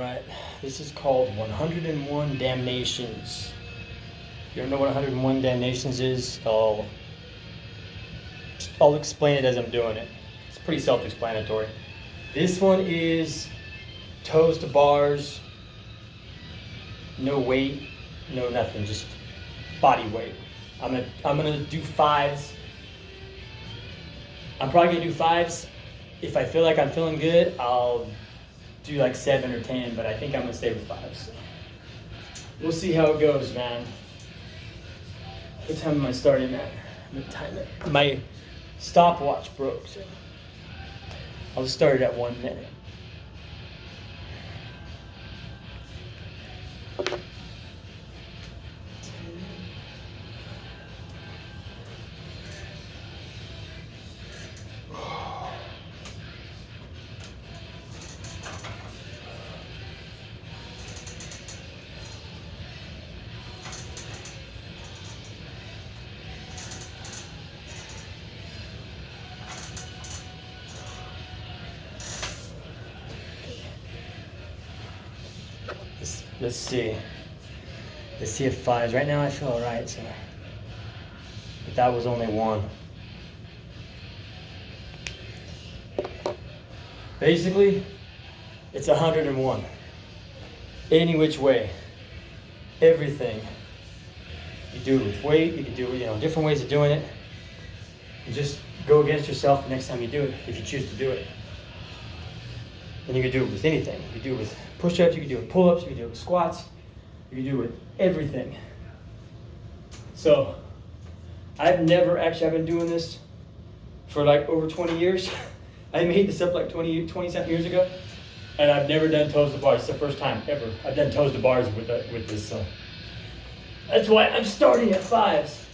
Alright, this is called 101 DamNations. If you don't know what 101 DamNations is, I'll explain it as I'm doing it. It's pretty self-explanatory. This one is toes to bars, no weight, no nothing, just body weight. I'm gonna do 5s. I'm probably gonna do 5s. If I feel like I'm feeling good, I'll do like 7 or 10, but I think I'm gonna stay with 5s. We'll see how it goes, man. What time am I starting at? I'm gonna time it. My stopwatch broke, so I'll start it at 1 minute. Let's see. Let's see if 5s. Right now I feel alright, so but that was only 1. Basically, it's 101. Any which way. Everything. You do it with weight, you can do it, different ways of doing it. You just go against yourself the next time you do it, if you choose to do it. And you can do it with anything. You can do it with push-ups, you can do it with pull-ups, you can do it with squats, you can do it with everything. So, I've been doing this for like over 20 years. I made this up like 20 something years ago, and I've never done toes to bars. It's the first time ever I've done toes to bars with this, so that's why I'm starting at 5s.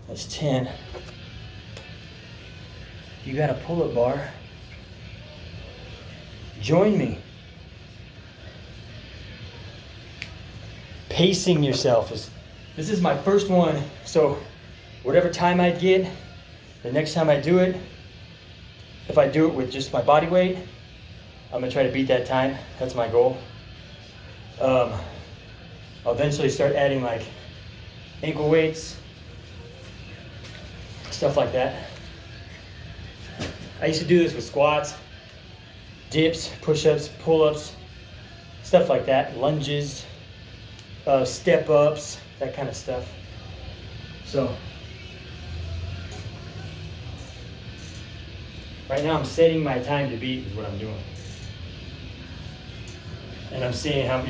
That's 10. If you got a pull-up bar, join me. Pacing yourself this is my first one, so whatever time I get, the next time I do it, if I do it with just my body weight, I'm gonna try to beat that time. That's my goal. I'll eventually start adding like ankle weights, stuff like that. I used to do this with squats, dips, push-ups, pull-ups, stuff like that, lunges, step-ups, that kind of stuff. So, right now I'm setting my time to beat is what I'm doing. And I'm seeing how,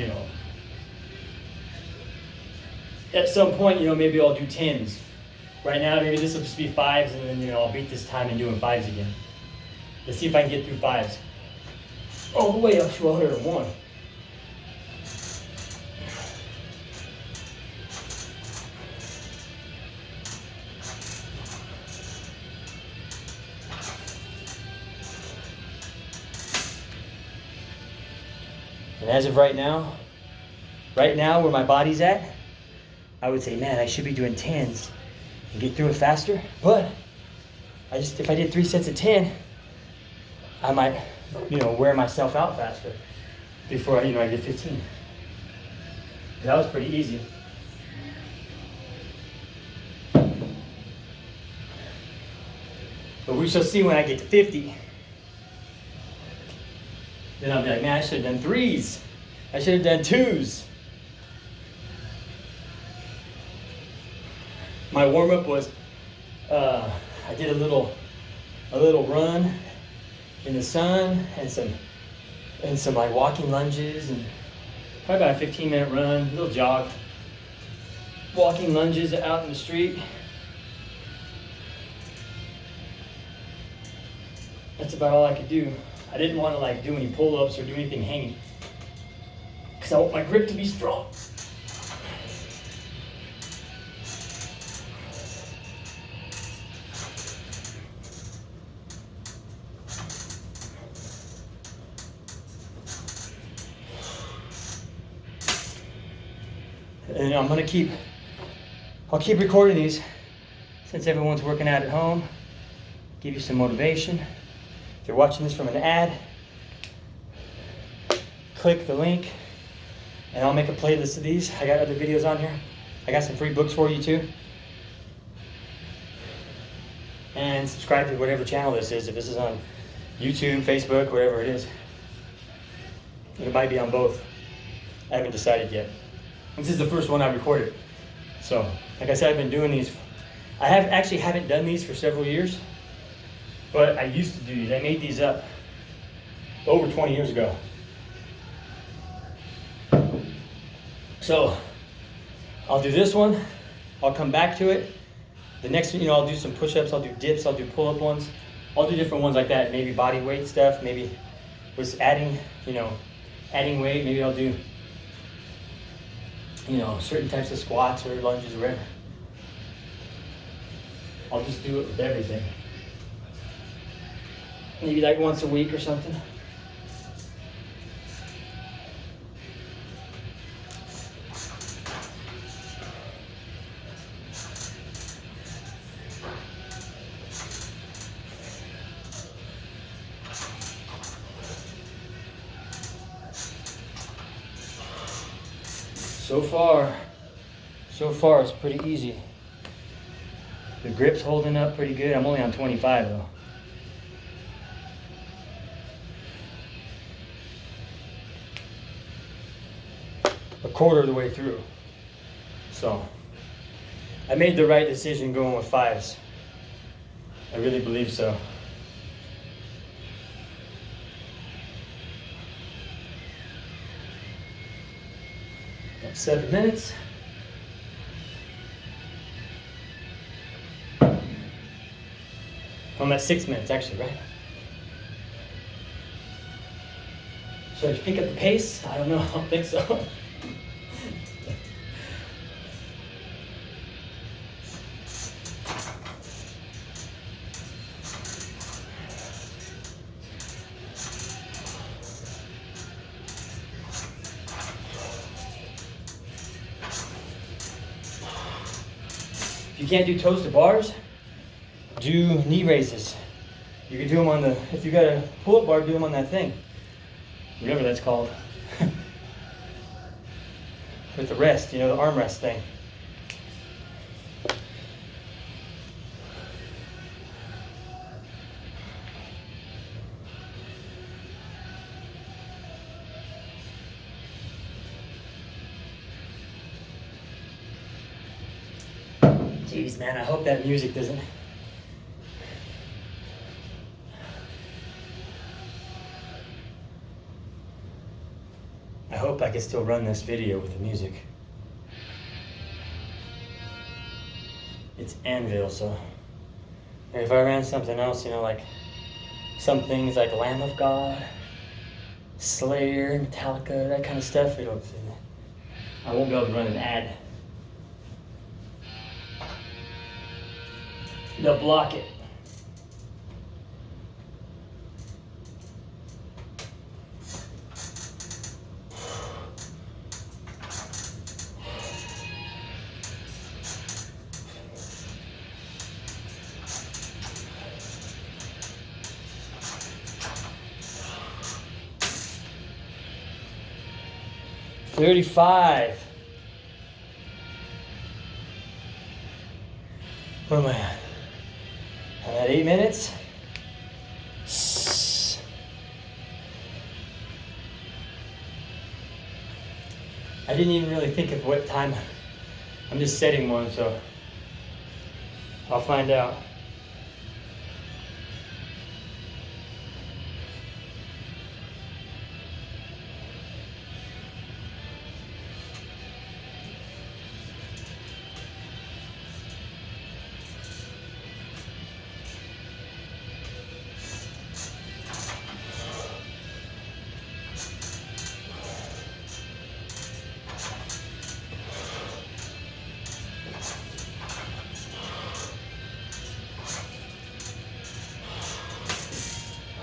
at some point, maybe I'll do 10s. Right now, maybe this will just be 5s, and then, I'll beat this time and doing 5s again. Let's see if I can get through 5s. All the way up to 101. And as of right now where my body's at, I would say, man, I should be doing 10s. And get through it faster, but if I did 3 sets of 10, I might, wear myself out faster before I get 15. That was pretty easy. But we shall see when I get to 50. Then I'll be like, man, I should have done 3s. I should have done 2s. My warm-up was, I did a little run in the sun and some like walking lunges and probably about a 15-minute run, a little jog, walking lunges out in the street. That's about all I could do. I didn't want to do any pull-ups or do anything hanging because I want my grip to be strong. And I'll keep recording these since everyone's working out at home. Give you some motivation. If you're watching this from an ad, click the link and I'll make a playlist of these. I got other videos on here. I got some free books for you too. And subscribe to whatever channel this is. If this is on YouTube, Facebook, wherever it is. It might be on both. I haven't decided yet. This is the first one I recorded. So, like I said, I've been doing these. I haven't done these for several years, but I used to do these. I made these up over 20 years ago. So, I'll do this one. I'll come back to it. The next one, I'll do some push-ups. I'll do dips. I'll do pull-up ones. I'll do different ones like that. Maybe body weight stuff. Maybe with adding weight. Maybe I'll do certain types of squats or lunges or whatever. I'll just do it with everything. Maybe like once a week or something. So far it's pretty easy. The grip's holding up pretty good. I'm only on 25 though. A quarter of the way through. So I made the right decision going with 5s. I really believe so. Got 7 minutes. I'm at 6 minutes actually, right? Should I pick up the pace? I don't know, I don't think so. If you can't do toes to bars, do knee raises. You can do them on if you got a pull-up bar, do them on that thing. Whatever that's called. With the rest, the armrest thing. Jeez, man, I hope that music doesn't... I hope I can still run this video with the music. It's Anvil, so if I ran something else, like some things like Lamb of God, Slayer, Metallica, that kind of stuff, I won't be able to run an ad. They'll block it. $35. Where am I at? I'm at 8 minutes. I didn't even really think of what time. I'm just setting one, so I'll find out.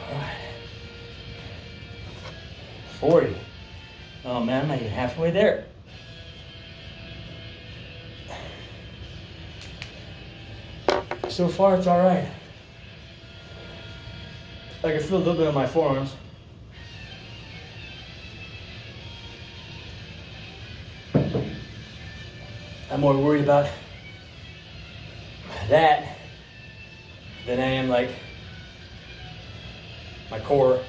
All right. 40. Oh man, I'm not even halfway there. so far it's all right. I can feel a little bit on my forearms. I'm more worried about that than I am like my core,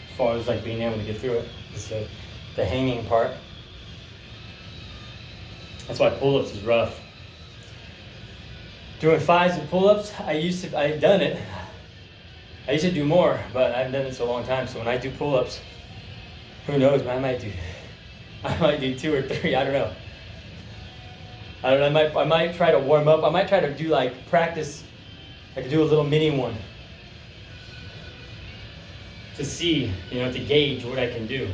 as far as like being able to get through it. It's the hanging part. That's why pull-ups is rough. Doing 5s and pull-ups, I've done it. I used to do more, but I haven't done it in so long time. So when I do pull-ups, who knows, man, I might do 2 or 3, I don't know. I might try to warm up. I might try to do like practice. I could do a little mini one to see, to gauge what I can do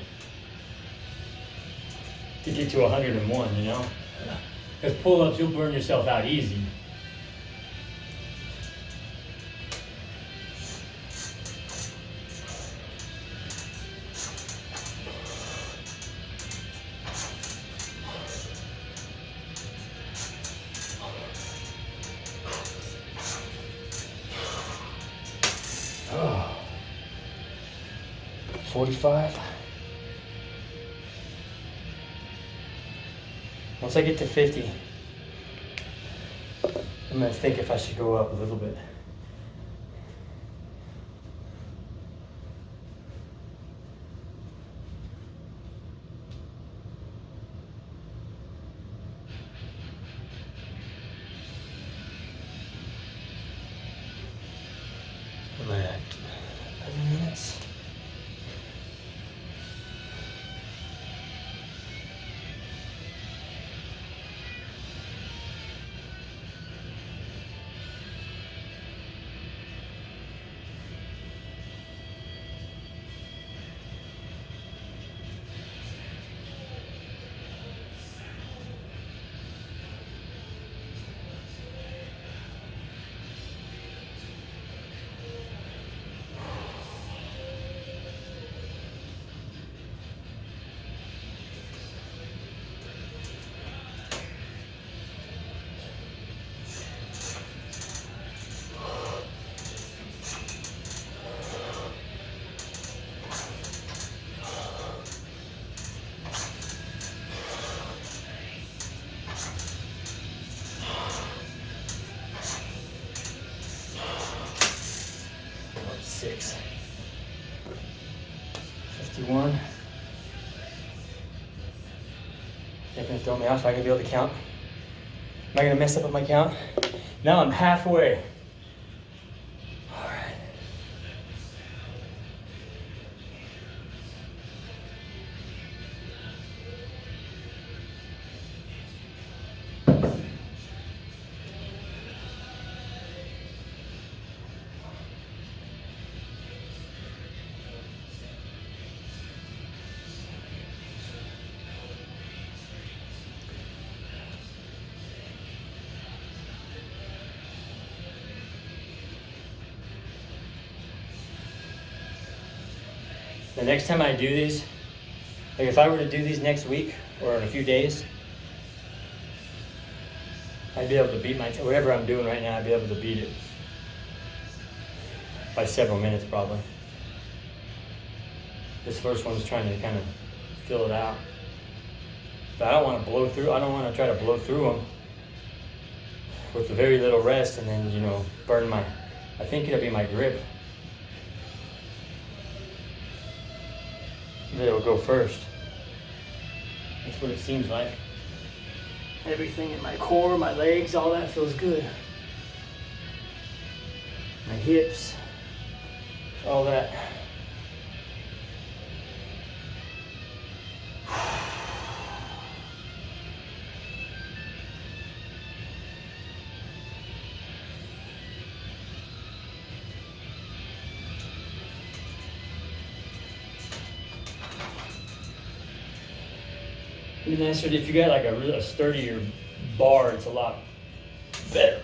to get to 101, Because pull-ups, you'll burn yourself out easy. Oh. 45. Once I get to 50, I'm going to think if I should go up a little bit. Am I at 11 minutes? Six. 51. They're gonna throw me off so I can be able to count. Am I gonna mess up with my count? Now I'm halfway. All right. The next time I do these, like if I were to do these next week or in a few days, I'd be able to beat whatever I'm doing right now, I'd be able to beat it by several minutes probably. This first one's trying to kind of fill it out. But I don't want to blow through, I don't want to try to blow through them with very little rest and then, burn I think it'll be my grip. It'll go first. That's what it seems like. Everything in my core, my legs, all that feels good. My hips, all that. And then if you got like a sturdier bar, it's a lot better.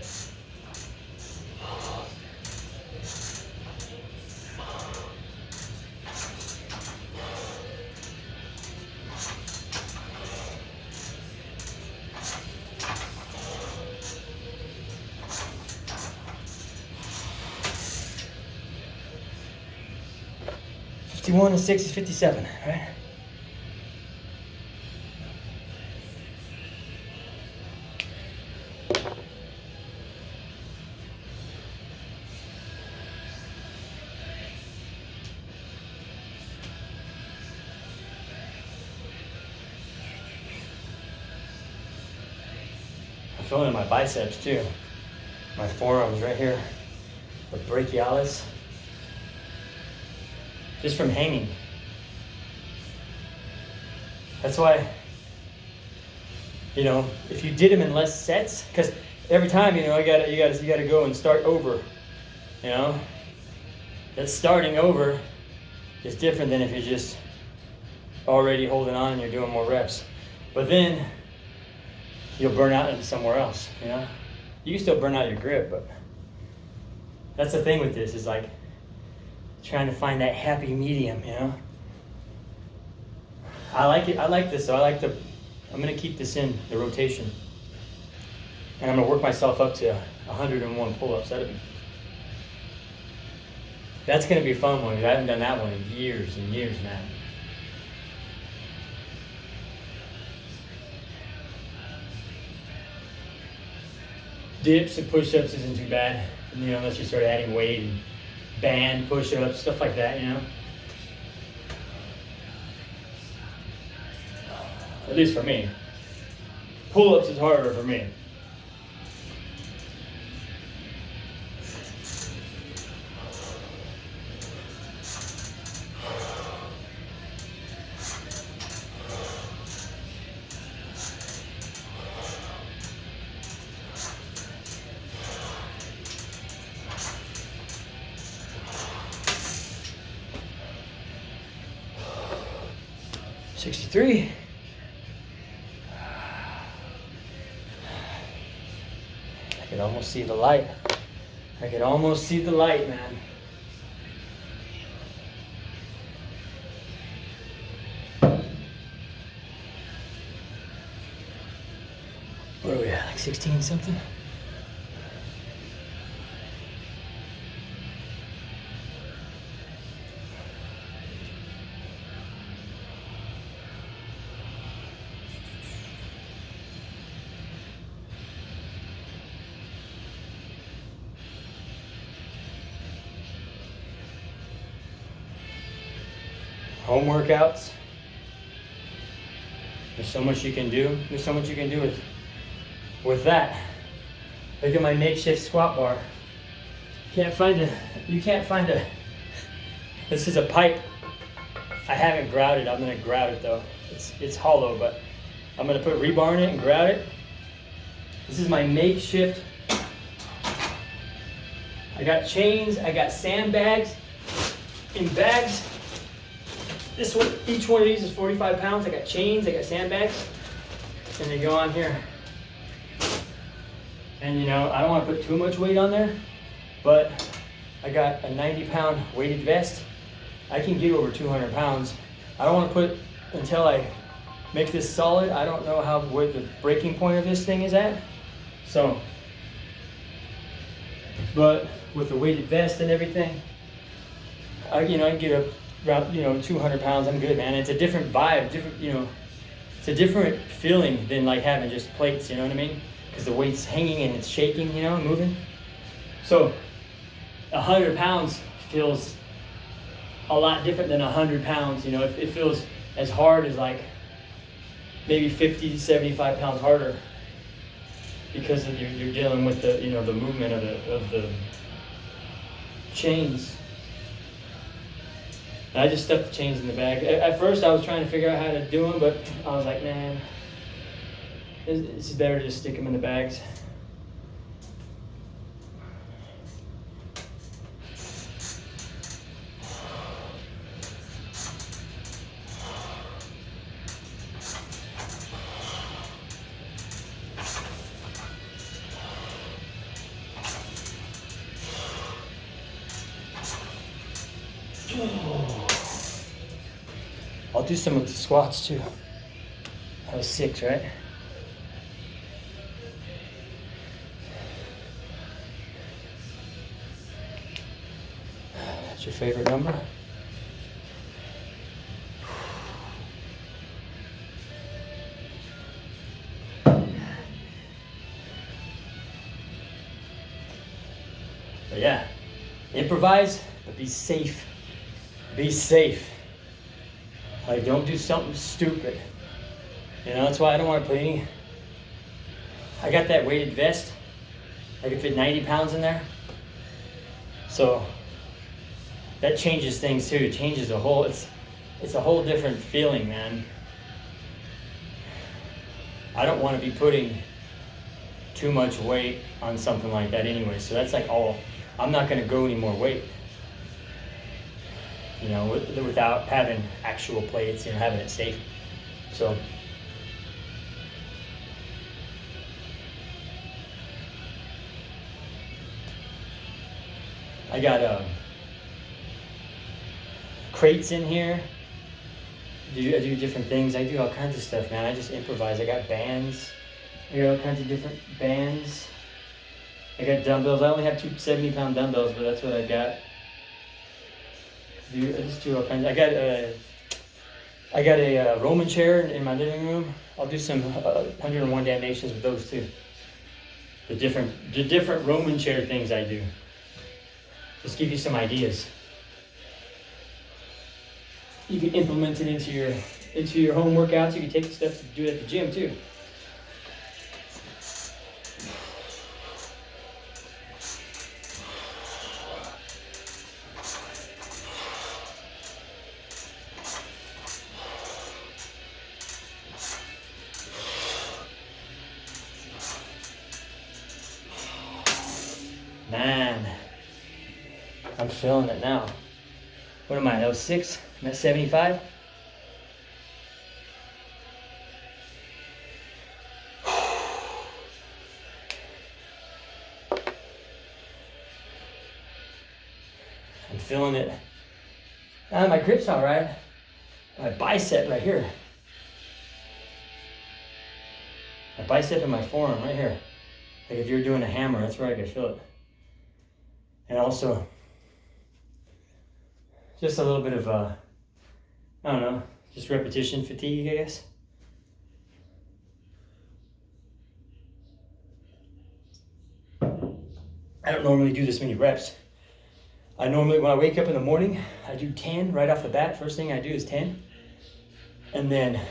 51 and 6 is 57, right? I'm feeling it in my biceps too. My forearms right here. The brachialis. Just from hanging. That's why, you know, if you did them in less sets, because every time, you know, you gotta go and start over. You know, that starting over is different than if you're just already holding on and you're doing more reps. But then you'll burn out into somewhere else. You know, you can still burn out your grip, but that's the thing with this is like trying to find that happy medium. You know. I like it. I like this. So I'm going to keep this in the rotation. And I'm going to work myself up to 101 pull-ups. That's going to be a fun one because I haven't done that one in years and years, man. Dips and push-ups isn't too bad. You know, unless you start adding weight and band push-ups, stuff like that, you know. At least for me. Pull-ups is harder for me. $63. I can almost see the light. I can almost see the light, man. What are we at, like 16 something? Home workouts. There's so much you can do. There's so much you can do with that. Look at my makeshift squat bar. You can't find a. This is a pipe. I haven't grouted. I'm gonna grout it though. It's hollow, but I'm gonna put rebar in it and grout it. This is my makeshift. I got chains. I got sandbags in bags. This one, each one of these is 45 pounds. I got chains, I got sandbags, and they go on here. And you know, I don't want to put too much weight on there, but I got a 90-pound weighted vest. I can get over 200 pounds. I don't want to put, until I make this solid, I don't know where the breaking point of this thing is at. So, but with the weighted vest and everything, I can get around 200 pounds. I'm good, man. It's a different vibe, it's a different feeling than like having just plates, you know what I mean? Because the weight's hanging and it's shaking, moving. So 100 pounds feels a lot different than 100 pounds. It feels as hard as like maybe 50 to 75 pounds harder because you're dealing with the the movement of the chains. And I just stuffed the chains in the bag. At first I was trying to figure out how to do them, but I was like, man, it's better to just stick them in the bags. I'll do some of the squats too. That was 6, right? That's your favorite number? But yeah, improvise, but be safe. Be safe. Like, don't do something stupid. You know, that's why I don't want to put any. I got that weighted vest. I can fit 90 pounds in there. So that changes things too. It changes a whole, it's a whole different feeling, man. I don't want to be putting too much weight on something like that anyway. So that's like all, I'm not going to go any more weight. You know, without having actual plates, you know, having it safe. So I got crates in here. I do different things. I do all kinds of stuff, man. I just improvise. I got bands. I got all kinds of different bands. I got dumbbells. I only have two 70-pound dumbbells, but that's what I got. I just do all kinds. I got a Roman chair in my living room. I'll do some 101 DamNations with those too. The different Roman chair things I do. Just give you some ideas. You can implement it into your home workouts. You can take the stuff to do it at the gym too. Man, I'm feeling it now. What am I? That was 6. I'm at 75. I'm feeling it. My grip's all right. My bicep right here. My bicep and my forearm right here. Like if you're doing a hammer, that's where I could feel it. And also, just a little bit of, I don't know, just repetition fatigue, I guess. I don't normally do this many reps. I normally, when I wake up in the morning, I do 10 right off the bat. First thing I do is 10. And then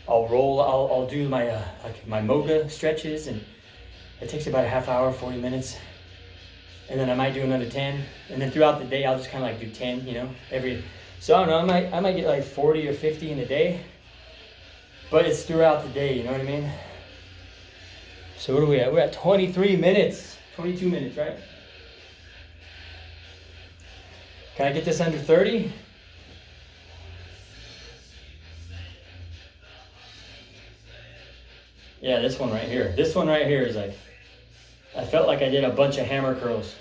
I'll roll, I'll do my, like my moga stretches, and it takes about a half hour, 40 minutes. And then I might do another 10. And then throughout the day, I'll just kind of like do 10, you know, so I don't know, I might get like 40 or 50 in a day, but it's throughout the day, you know what I mean? So what are we at? We're at 23 minutes, 22 minutes, right? Can I get this under 30? Yeah, this one right here. This one right here is like, I felt like I did a bunch of hammer curls.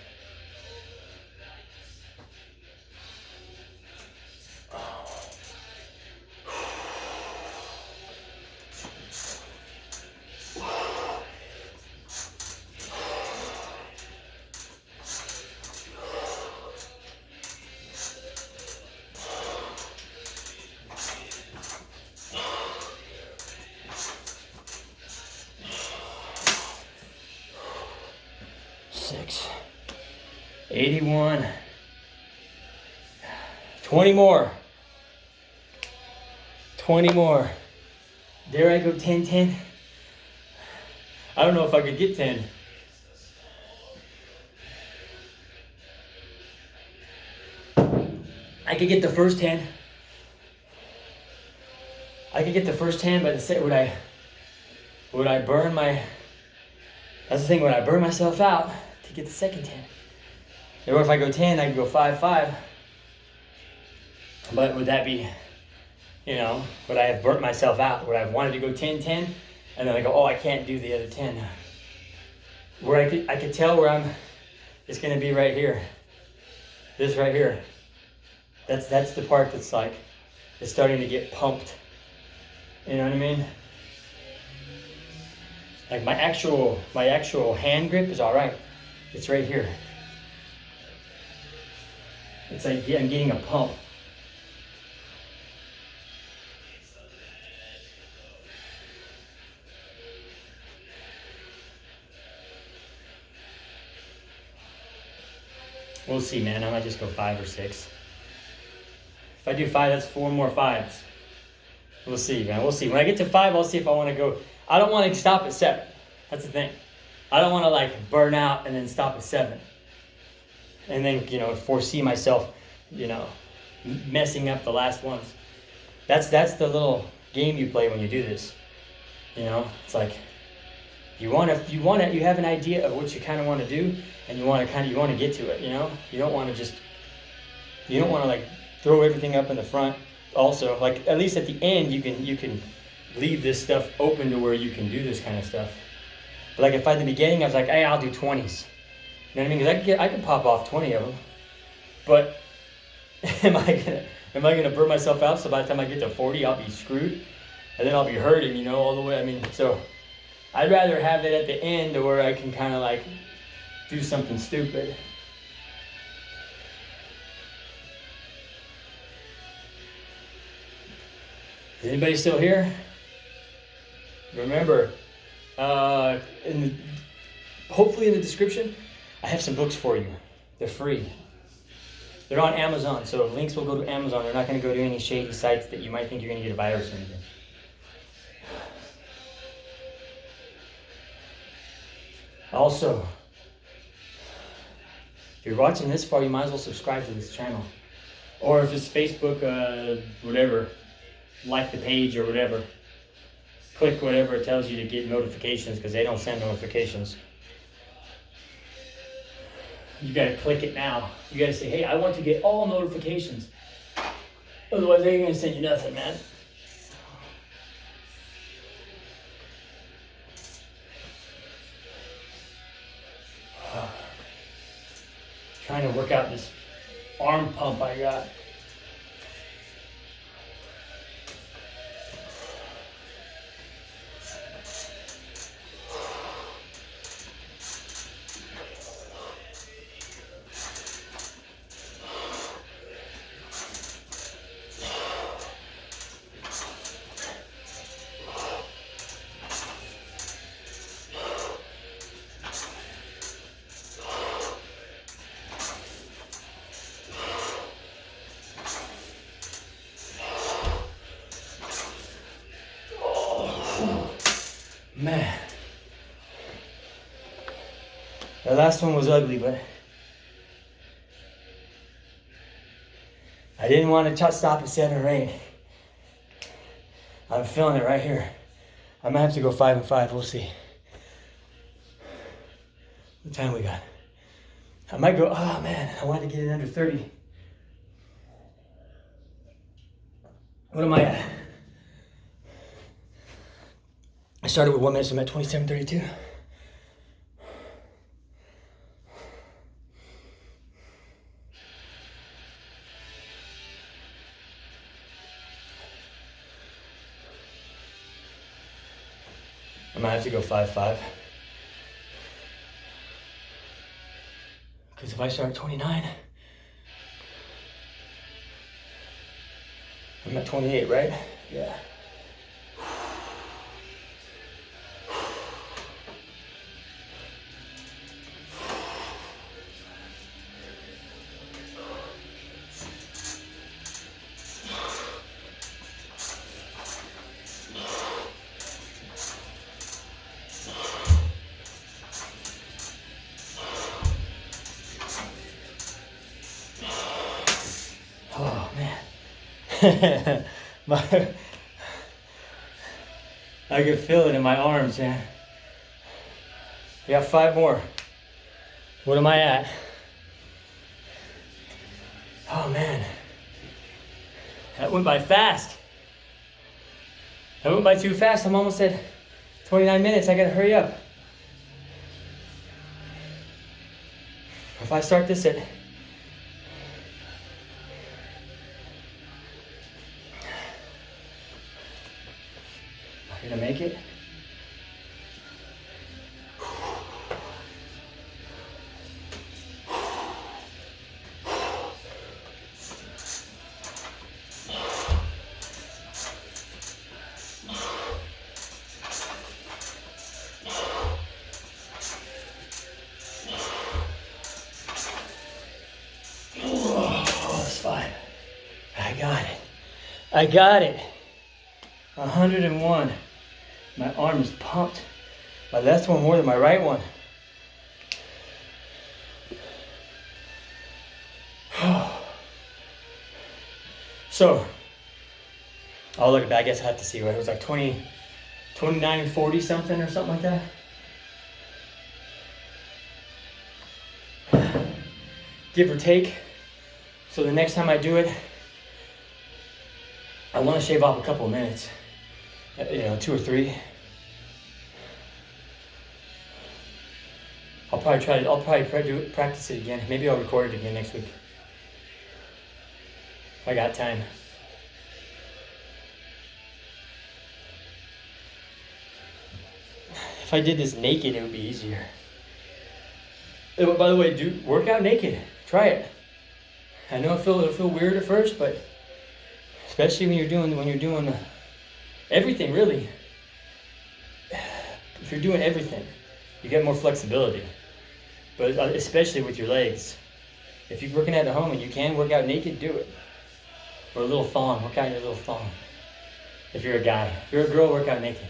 Six, 81, 20 more, 20 more. Dare I go 10, 10? I don't know if I could get 10. I could get the first 10. I could get the first 10, but would I burn my, that's the thing, would I burn myself out to get the second 10? Or if I go 10, I could go 5, 5. But would that be, you know, would I have burnt myself out? Would I have wanted to go 10, 10? And then I go, oh, I can't do the other 10. Where I could tell where it's gonna be right here. This right here. That's the part that's like, it's starting to get pumped. You know what I mean? Like my actual hand grip is all right. It's right here. It's like I'm getting a pump. We'll see, man. I might just go 5 or 6. If I do 5, that's 4 more 5s. We'll see, man. We'll see. When I get to 5, I'll see if I want to go. I don't want to stop at 7. That's the thing. I don't want to like burn out and then stop at 7. And then, foresee myself, messing up the last ones. That's the little game you play when you do this. It's like you have an idea of what you kind of want to do, and you want to get to it. You don't want to like throw everything up in the front. Also, like at least at the end, you can leave this stuff open to where you can do this kind of stuff. But like if at the beginning I was like, hey, I'll do 20s. You know what I mean? Because I can pop off 20 of them. But am I gonna burn myself out? So by the time I get to 40, I'll be screwed, and then I'll be hurting, all the way. I mean, so I'd rather have it at the end to where I can kind of like do something stupid. Is anybody still here? Remember, hopefully in the description, I have some books for you. They're free. They're on Amazon, so links will go to Amazon. They're not going to go to any shady sites that you might think you're going to get a virus or anything. Also, if you're watching this far, you might as well subscribe to this channel. Or if it's Facebook, whatever, like the page or whatever. Click whatever it tells you to get notifications, because they don't send notifications. You gotta click it now. You gotta say, hey, I want to get all notifications. Otherwise, they ain't gonna send you nothing, man. Trying to work out this arm pump I got. Man, the last one was ugly, but I didn't want to stop at 7 or 8. I'm feeling it right here. I might have to go 5 and 5. We'll see. What time we got? I might go. Oh man, I wanted to get it under 30. What am I at? I started with 1 minute, so I'm at 27:32. I might have to go 5-5. Because if I start at 29, I'm at 28, right? Yeah. Oh man, I can feel it in my arms, man. We got 5 more. What am I at? Oh man, that went by fast. That went by too fast. I'm almost at 29 minutes. I gotta hurry up. If I start this at gonna make it? I got it. 101. My arm is pumped. My left one more than my right one. So, I'll look at that. I guess I have to see what it was like 29:40 something or something like that. Give or take. So the next time I do it, I want to shave off a couple of minutes. 2 or 3. I'll probably practice it again. Maybe I'll record it again next week. If I got time. If I did this naked, it would be easier. By the way, work out naked. Try it. I know it'll feel weird at first, but especially when you're doing everything, really. If you're doing everything, you get more flexibility. But especially with your legs. If you're working at home and you can work out naked, do it. Or a little thong. Work out your little thong. If you're a guy. If you're a girl, work out naked.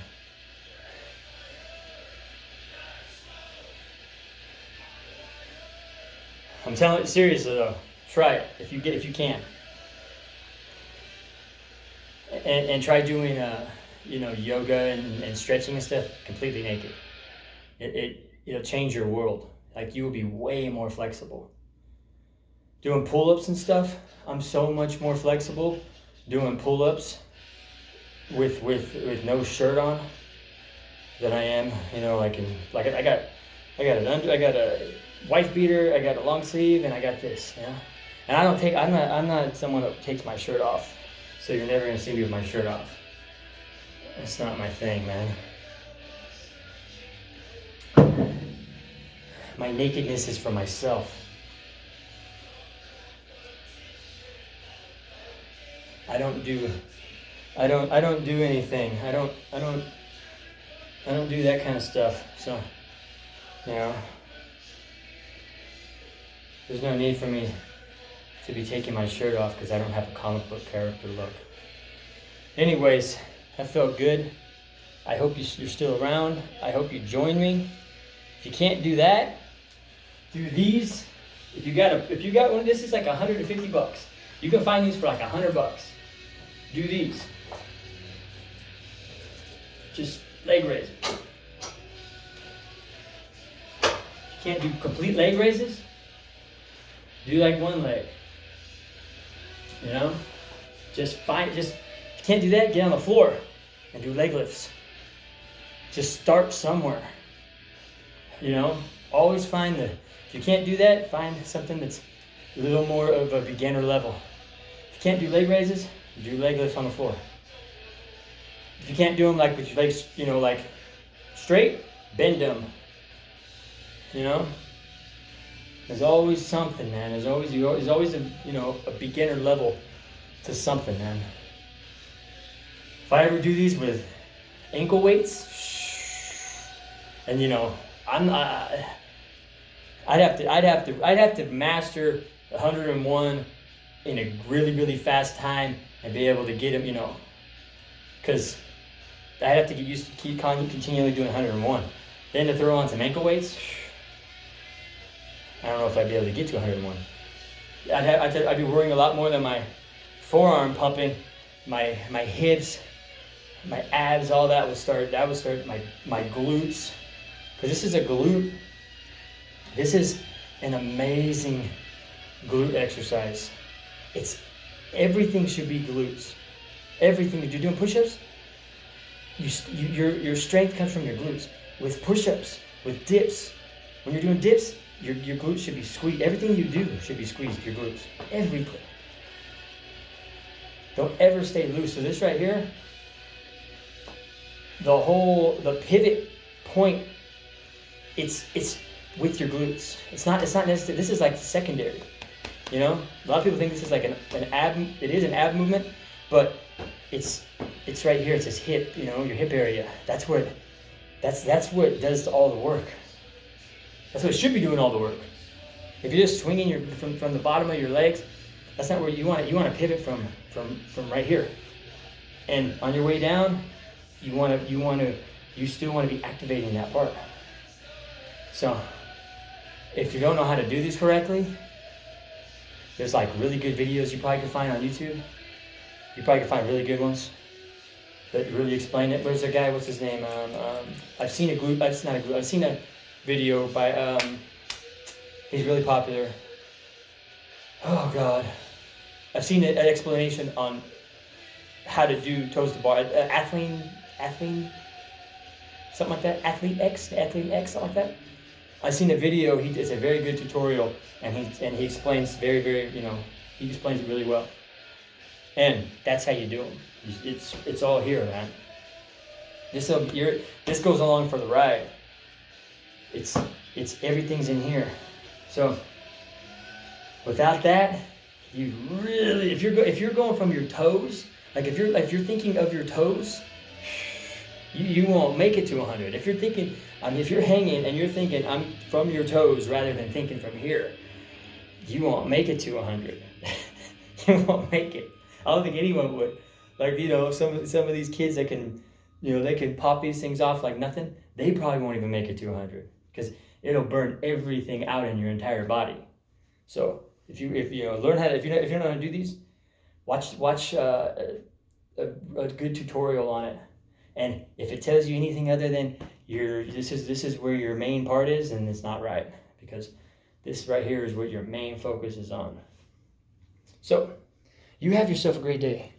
I'm telling you seriously though. Try it if you can. And try doing yoga and stretching and stuff completely naked. It'll change your world. Like, you will be way more flexible. Doing pull-ups and stuff, I'm so much more flexible doing pull-ups with no shirt on than I am, I got a wife beater, I got a long sleeve, and I got this, And I'm not someone that takes my shirt off. So you're never gonna see me with my shirt off. That's not my thing, man. My nakedness is for myself. I don't do anything. I don't do that kind of stuff. So, there's no need for me to be taking my shirt off because I don't have a comic book character look. Anyways, that felt good. I hope you're still around. I hope you join me. If you can't do that, do these. If you got one, this is like $150. You can find these for like $100. Do these. Just leg raises. If you can't do complete leg raises, do like one leg. If you can't do that, get on the floor and do leg lifts. Just start somewhere. Always find if you can't do that, find something that's a little more of a beginner level. If you can't do leg raises, do leg lifts on the floor. If you can't do them like with your legs, like straight, bend them. There's always something, man. There's always a beginner level to something, man. If I ever do these with ankle weights, and I'd have to master 101 in a really, really fast time and be able to get them, because I'd have to get used to keep continually doing 101. Then to throw on some ankle weights, I don't know if I'd be able to get to 101. I'd be worrying a lot more than my forearm pumping, my hips, my abs, all that would start. That would start my glutes, because this is a glute. This is an amazing glute exercise. Everything should be glutes. Everything. If you're doing push-ups, your strength comes from your glutes. With push-ups, with dips, when you're doing dips, your glutes should be squeezed. Everything you do should be squeezed, your glutes. Everything. Don't ever stay loose. So this right here, the pivot point, it's with your glutes. It's not necessary. This is like secondary. A lot of people think this is like an ab. It is an ab movement, but it's right here. It's this hip. Your hip area. That's what does all the work. That's what should be doing all the work. If you're just swinging from the bottom of your legs, that's not where you want it. You want to pivot from right here. And on your way down, you still want to be activating that part. So if you don't know how to do these correctly, there's like really good videos you probably can find on YouTube. You probably can find really good ones that really explain it. Where's the guy? What's his name? I've seen a group. It's not a group. I've seen a video by. He's really popular. Oh God, I've seen an explanation on how to do toes to bar. Athlete, something like that. Athlete X, something like that. I've seen a video. It's a very good tutorial, and he explains very, he explains it really well. And that's how you do them. It's all here, man. This goes along for the ride. It's everything's in here. So without that, you really, if you're going from your toes, like if you're thinking of your toes, you won't make it to 100. If you're thinking, if you're hanging and you're thinking I'm from your toes rather than thinking from here, you won't make it to 100. You won't make it. I don't think anyone would. Like, some of these kids that can, they can pop these things off like nothing. They probably won't even make it to 100 because it'll burn everything out in your entire body. So if you learn how to, if you don't know how to do these, watch a good tutorial on it. And if it tells you anything other than this is where your main part is, then it's not right, because this right here is what your main focus is on. So you have yourself a great day.